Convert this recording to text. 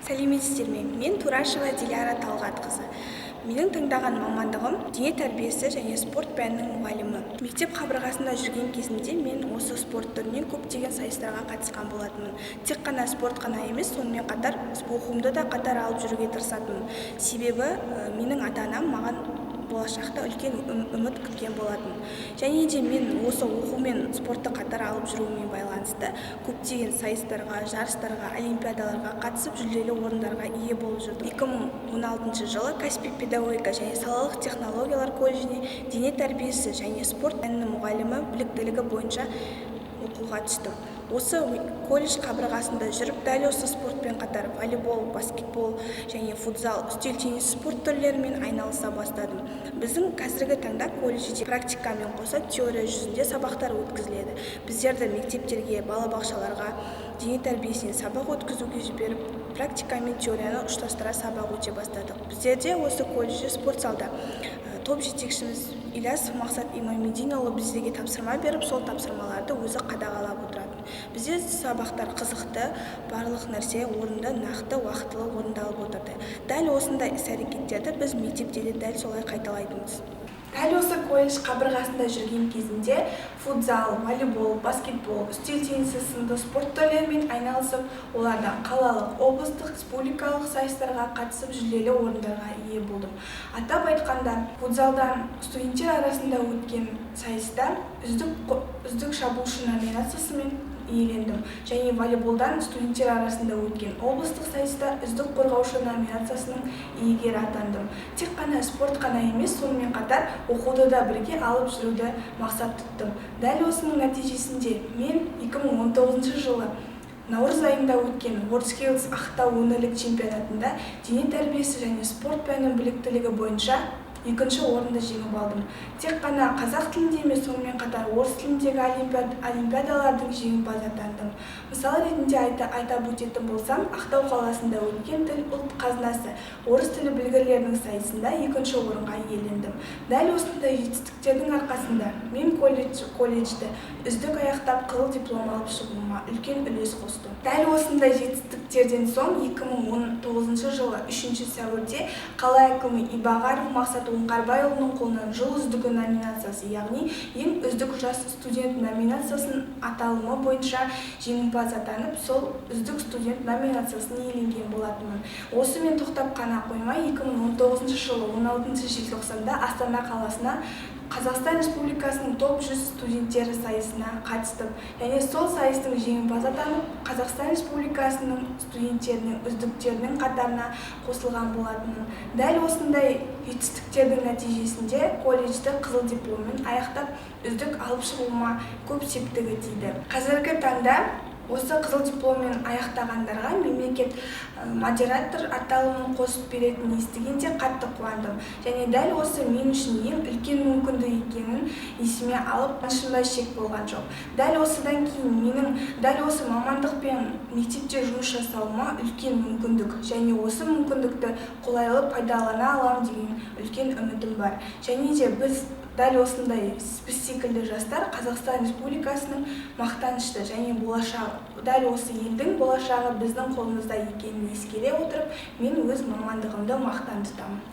Сәлеметсіздер ме? Мен Турашева Диляра Талғатқызы. Менің таңдаған мамандығым дене тәрбиесі және спорт пәнінің мұғалімі. Мектеп қабырғасында жүрген кезімде мен осы спорт түрінен көптеген сайыстарға қатысқан болатынмын. Тек қана спорт қана емес, сонымен қатар оқуымды да қатар алып жүруге тырысатынмын. Себебі менің ата-анам маған болашақта үлкен үміт күткен болатын. Және де мен осы оқу мен спортты қатар алып жүруіме байланысты көптеген сайыстарға, жарыстарға, олимпиадаларға қатысып жүлделі орындарға ие болып жүрдім. 2016 жылы Каспий педагогика және салалық технологиялар колледжіне дене тәрбиесі және спорт пәнінің мұғалімі біліктілігі бойынша оқуға түстім. Осы колледж қабырғасында жүріп, дәл осы спортпен қатар волейбол, баскетбол және футзал, үстел теннис спорт түрлерімен айналыса бастадым. Біздің қазіргі таңда колледжде практикамен қоса теория жүзінде сабақтар өткізіледі. Біздерді мектептерге, балабақшаларға дене тәрбиесінен сабақ өткізуге жіберіп, практикамен теорияны ұштастыра сабақ өте бастадық. Біздерде осы колледжде спорт залда топ жетекшіміз Ильясов Мақсат Имамеддинұлы біздерге тапсырма беріп, сол тапсырмаларды өзі қадағалап отыратын. Бізде сабақтар қызықты, барлық нәрсе орынды, нақты, уақытылы орындалып отырды. Дәл осындай іс-әрекеттерді біз мектепте де дәл солай қайталайтынбыз. Дәл осы колледж қабырғасында жүрген кезінде футзал, волейбол, баскетбол, үстел теннисі сынды спорт түрлерімен айналысып, олардан қалалық, облыстық, республикалық сайыстарға қатысып жүлделі орындарға ие болдым. Атап айтқанда, футзалдан студенттер арасында өткен сайыста үздік шабуылшы номинациясымен иелендім. Және волейболдан студенттер арасында өткен облыстық сайыста үздік қорғаушы номинациясының иегері атандым. Тек қана спорт қана емес, сонымен қатар оқуды да бірге алып жүруді мақсат тұттым. Дәл осының нәтижесінде мен 2019 жылы наурыз айында өткен WorldSkills Ақтау өңірлік чемпионатында дене тәрбиесі және спорт пәнінің біліктілігі бойынша екінші орынды жеңіп алдым. Тек қана қазақ тілінде емес, сонымен қатар орыс тіліндегі олимпиадалардың жеңімпазы атандым. Мысалы ретінде айтап өтетін болсам, Ақтау қаласында өткен тіл ұлт қазынасы орыс тілі білгірлерінің сайысында екінші орынға иелендім. Дәл осындай жетістіктердің арқасында мен колледжді үздік аяқтап қызыл диплом алып шығуыма үлкен үлес қостым. Дәл осындай жетістіктерден соң 2019 жылы 3 сәуірде қала әкімі Ибағаров Мақсат Оңғарбайұлының қолынан жыл үздігі номинациясы, яғни ең үздік жас студент номинациясының аталымы бойынша жеңімпаз атанып, сол үздік студент номинациясын иеленген болатынмын. Осымен тоқтап қана қоймай, 2019 жылы 16 желтоқсанда Астана қаласына Қазақстан Республикасының топ 100 студенттері сайысына қатыстым. Және сол сайыстың жеңімпазы атанып, Қазақстан Республикасының студенттерінің үздіктерінің қатарына қосылған болатынмын. Дәл осындай жетістіктердің нәтижесінде колледжді қызыл дипломмен аяқтап, үздік алып шығуыма көп септігі тиді. Қазіргі таңда осы қызыл дипломмен аяқтағандарға мемлекет модератор аталымын қосып беретінін естігенде қатты қуандым. Және дәл осы мен үшін ең үлкен мүмкіндік екенін есіме алып, шынында шек болған жоқ. Дәл осыдан кейін менің дәл осы мамандықпен мектепте жұмыс жасауыма үлкен мүмкіндік, және осы мүмкіндікті қолайлы пайдалана алам деген үлкен үмітім бар. Және де біз дәл осындай біз секілді жастар Қазақстан Республикасының мақтанышты және болашағы, дәл осы елдің болашағы біздің қолымызда екенін ескере отырып, мен өз мамандығымды мақтан тұтамын.